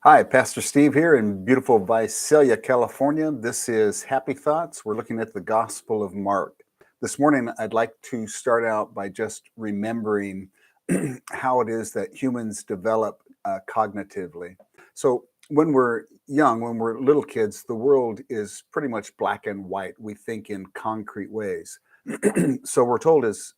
Hi, Pastor Steve here in beautiful Visalia, California. This is Happy Thoughts. We're looking at the Gospel of Mark. This morning, I'd like to start out by just remembering how it is that humans develop cognitively. So, when we're young, when we're little kids, the world is pretty much black and white. We think in concrete ways. So, we're told as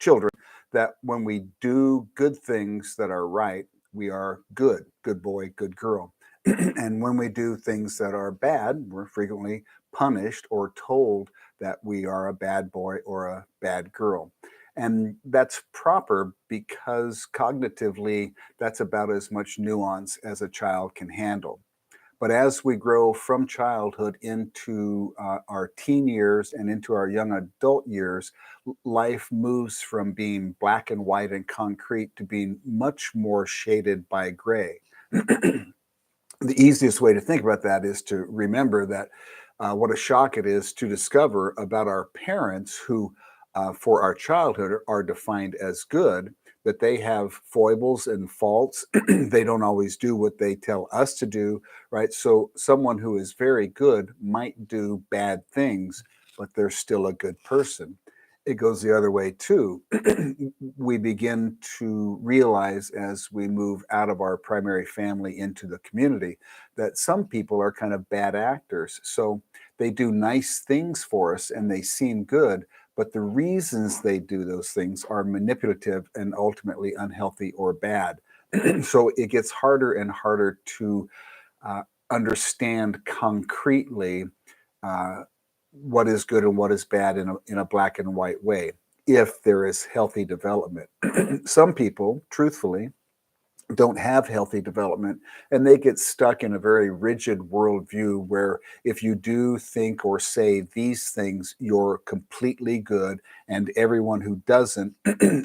children that when we do good things that are right, we are good, good boy, good girl. And when we do things that are bad, we're frequently punished or told that we are a bad boy or a bad girl. And that's proper because cognitively, that's about as much nuance as a child can handle. But as we grow from childhood into our teen years and into our young adult years, life moves from being black and white and concrete to being much more shaded by gray. The easiest way to think about that is to remember that what a shock it is to discover about our parents who, for our childhood, are defined as good, that they have foibles and faults. They don't always do what they tell us to do, right? So, someone who is very good might do bad things, but they're still a good person. It goes the other way too. We begin to realize as we move out of our primary family into the community that some people are kind of bad actors. So they do nice things for us and they seem good, but the reasons they do those things are manipulative and ultimately unhealthy or bad. So it gets harder and harder to uh, understand concretely uh, what is good and what is bad in a black and white way if there is healthy development. Some people, truthfully, don't have healthy development and they get stuck in a very rigid worldview where if you do think or say these things, you're completely good, and everyone who doesn't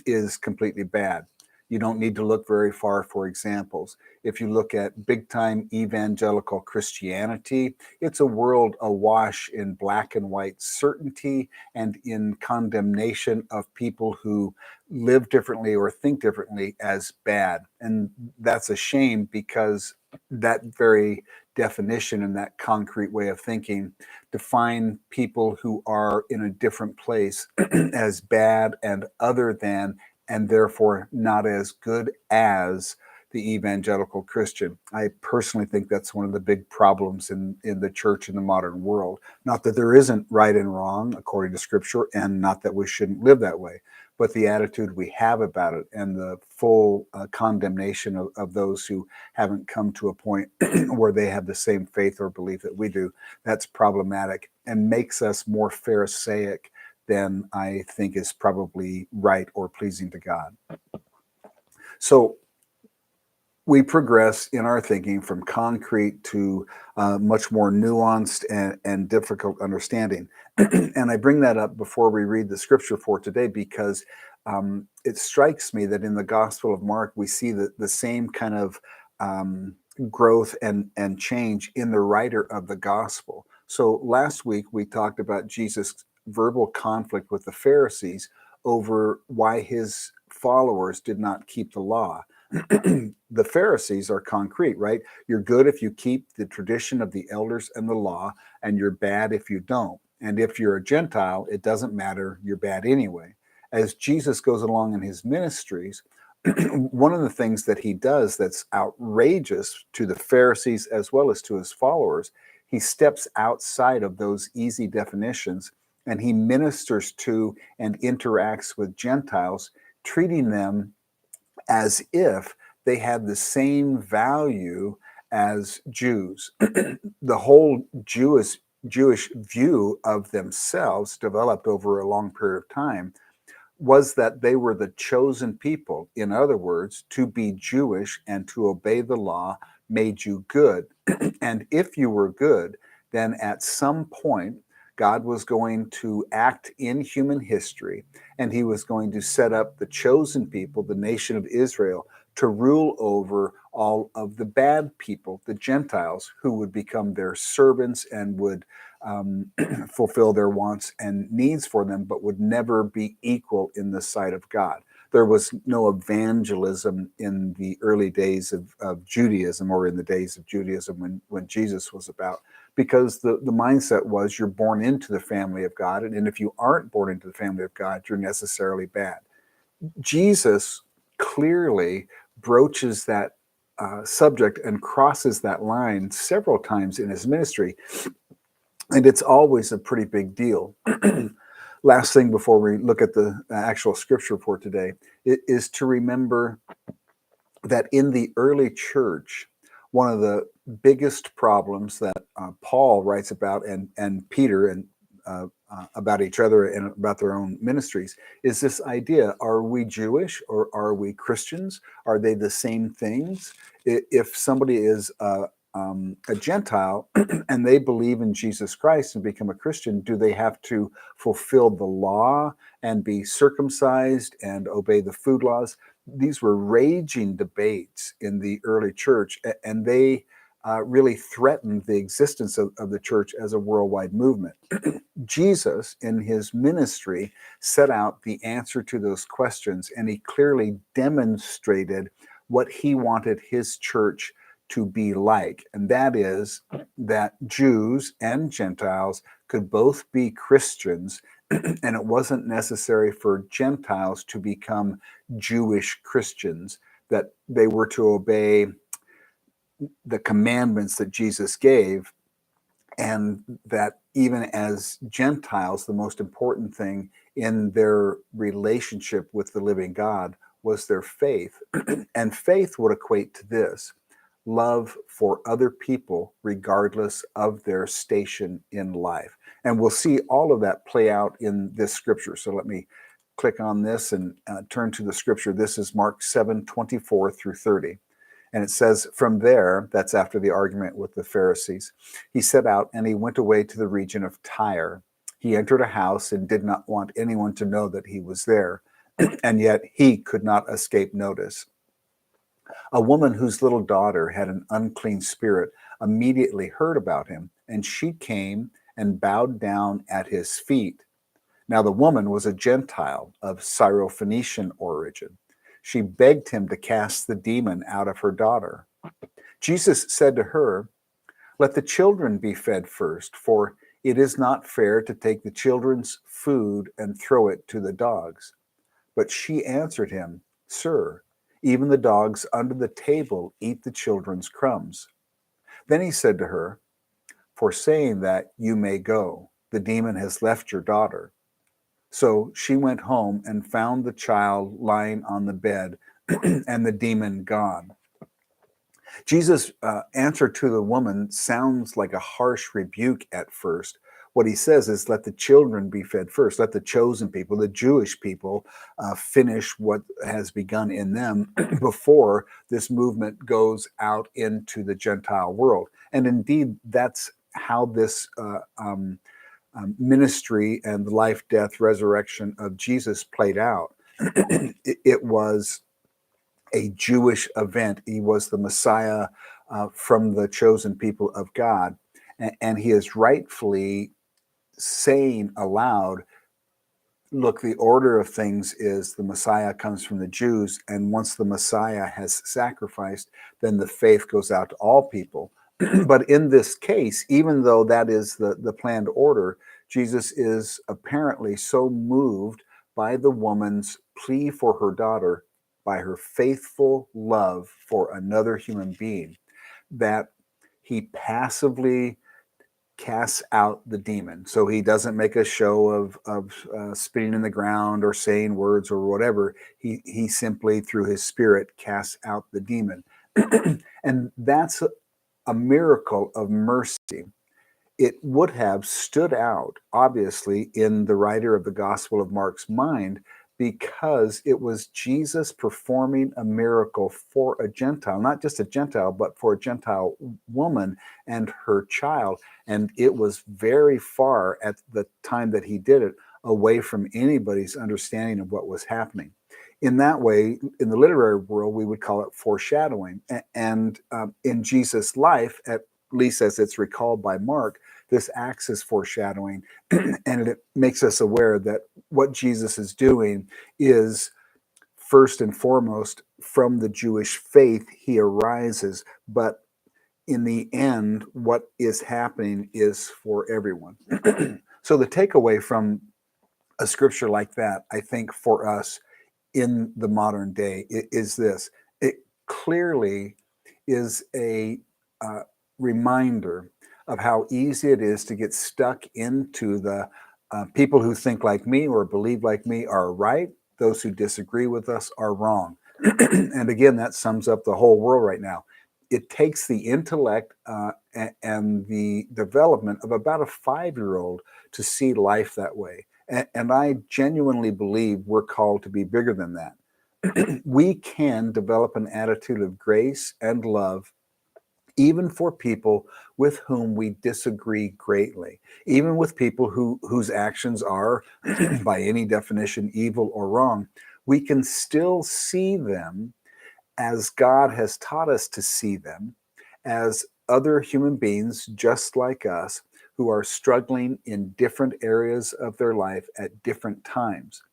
is completely bad. You don't need to look very far for examples. If you look at big time evangelical Christianity, it's a world awash in black and white certainty and in condemnation of people who live differently or think differently as bad. And that's a shame because that very definition and that concrete way of thinking define people who are in a different place as bad and other than, and therefore not as good as the evangelical Christian. I personally think that's one of the big problems in the church in the modern world. Not that there isn't right and wrong according to scripture, and not that we shouldn't live that way, but the attitude we have about it and the full condemnation of those who haven't come to a point where they have the same faith or belief that we do, that's problematic and makes us more Pharisaic than I think is probably right or pleasing to God. So we progress in our thinking from concrete to much more nuanced and difficult understanding. And I bring that up before we read the scripture for today because it strikes me that in the Gospel of Mark, we see the same kind of growth and change in the writer of the gospel. So last week, we talked about Jesus' verbal conflict with the Pharisees over why his followers did not keep the law. The Pharisees are concrete, right? You're good if you keep the tradition of the elders and the law, and you're bad if you don't. And if you're a Gentile, it doesn't matter, you're bad anyway. As Jesus goes along in his ministries, one of the things that he does that's outrageous to the Pharisees as well as to his followers, he steps outside of those easy definitions and he ministers to and interacts with Gentiles, treating them as if they had the same value as Jews. The whole Jewish view of themselves, developed over a long period of time, was that they were the chosen people. In other words, to be Jewish and to obey the law made you good. And if you were good, then at some point, God was going to act in human history, and he was going to set up the chosen people, the nation of Israel, to rule over all of the bad people, the Gentiles, who would become their servants and would um, fulfill their wants and needs for them, but would never be equal in the sight of God. There was no evangelism in the early days of Judaism, or in the days of Judaism when Jesus was about, because the mindset was you're born into the family of God. And if you aren't born into the family of God, you're necessarily bad. Jesus clearly broaches that subject and crosses that line several times in his ministry. And it's always a pretty big deal. Last thing before we look at the actual scripture for today is to remember that in the early church, one of the biggest problems that Paul writes about, and Peter, and about each other and about their own ministries, is this idea: are we Jewish or are we Christians? Are they the same things? If somebody is a Gentile and they believe in Jesus Christ and become a Christian, do they have to fulfill the law and be circumcised and obey the food laws? These were raging debates in the early church, and they really threatened the existence of the church as a worldwide movement. Jesus, in his ministry, set out the answer to those questions, and he clearly demonstrated what he wanted his church to be like. And that is that Jews and Gentiles could both be Christians, and it wasn't necessary for Gentiles to become Jewish Christians, that they were to obey the commandments that Jesus gave, and that even as Gentiles, the most important thing in their relationship with the living God was their faith. And faith would equate to this: love for other people, regardless of their station in life. And we'll see all of that play out in this scripture. So let me click on this and turn to the scripture. This is Mark 7:24 through 30. And it says, from there, that's after the argument with the Pharisees, he set out and he went away to the region of Tyre. He entered a house and did not want anyone to know that he was there, and yet he could not escape notice. A woman whose little daughter had an unclean spirit immediately heard about him, and she came and bowed down at his feet. Now the woman was a Gentile of Syrophoenician origin. She begged him to cast the demon out of her daughter. Jesus said to her, let the children be fed first, for it is not fair to take the children's food and throw it to the dogs. But she answered him, Sir, even the dogs under the table eat the children's crumbs. Then he said to her, for saying that, you may go. The demon has left your daughter. So she went home and found the child lying on the bed and the demon gone. Jesus' answer to the woman sounds like a harsh rebuke at first. What he says is, let the children be fed first. Let the chosen people, the Jewish people, finish what has begun in them before this movement goes out into the Gentile world. And indeed, that's how this ministry and the life, death, resurrection of Jesus played out. It was a Jewish event. He was the Messiah from the chosen people of God. And he is rightfully saying aloud, look, the order of things is the Messiah comes from the Jews. And once the Messiah has sacrificed, then the faith goes out to all people. But in this case, even though that is the planned order, Jesus is apparently so moved by the woman's plea for her daughter, by her faithful love for another human being, that he passively casts out the demon. So he doesn't make a show of spitting in the ground or saying words or whatever. He simply, through his spirit, casts out the demon. And that's a miracle of mercy. It would have stood out, obviously, in the writer of the Gospel of Mark's mind, because it was Jesus performing a miracle for a Gentile, not just a Gentile, but for a Gentile woman and her child. And it was very far at the time that he did it away from anybody's understanding of what was happening. In that way, in the literary world, we would call it foreshadowing. And in Jesus' life, at least as it's recalled by Mark, this acts as foreshadowing, and it makes us aware that what Jesus is doing is first and foremost from the Jewish faith he arises, but in the end, what is happening is for everyone. So the takeaway from a scripture like that, I think, for us in the modern day is this: it clearly is a reminder of how easy it is to get stuck into the people who think like me or believe like me are right, those who disagree with us are wrong. And again, that sums up the whole world right now. It takes the intellect and the development of about a 5-year-old to see life that way. And I genuinely believe we're called to be bigger than that. We can develop an attitude of grace and love even for people with whom we disagree greatly, even with people whose actions are, by any definition, evil or wrong. We can still see them as God has taught us to see them, as other human beings just like us who are struggling in different areas of their life at different times.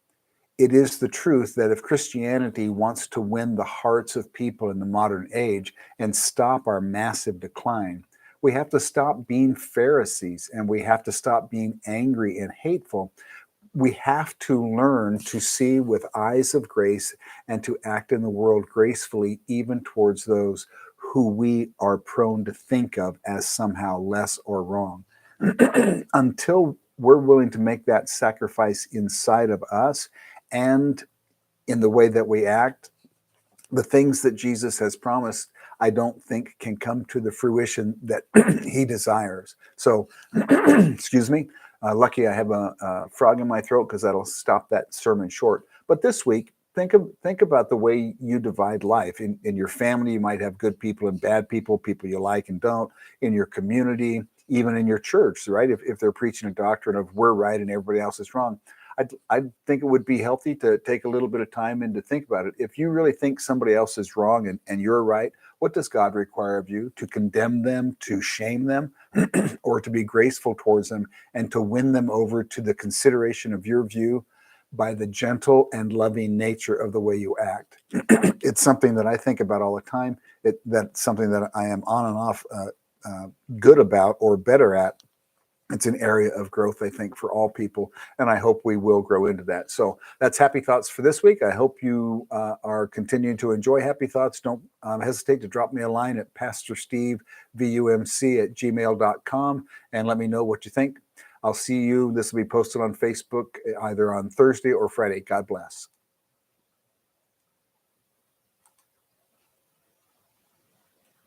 It is the truth that if Christianity wants to win the hearts of people in the modern age and stop our massive decline, we have to stop being Pharisees and we have to stop being angry and hateful. We have to learn to see with eyes of grace and to act in the world gracefully, even towards those who we are prone to think of as somehow less or wrong. Until we're willing to make that sacrifice inside of us and in the way that we act, the things that Jesus has promised, I don't think can come to the fruition that he desires. So, excuse me. Lucky I have a frog in my throat because that'll stop that sermon short. But this week, think about the way you divide life. In your family, you might have good people and bad people, people you like and don't. In your community, even in your church, right? If they're preaching a doctrine of we're right and everybody else is wrong, I think it would be healthy to take a little bit of time and to think about it. If you really think somebody else is wrong and you're right, what does God require of you? To condemn them, to shame them, or to be graceful towards them and to win them over to the consideration of your view by the gentle and loving nature of the way you act? It's something that I think about all the time. That's something that I am on and off good about or better at. It's an area of growth, I think, for all people, and I hope we will grow into that. So that's Happy Thoughts for this week. I hope you are continuing to enjoy Happy Thoughts. Don't hesitate to drop me a line at pastorstevevumc@gmail.com and let me know what you think. I'll see you. This will be posted on Facebook either on Thursday or Friday. God bless.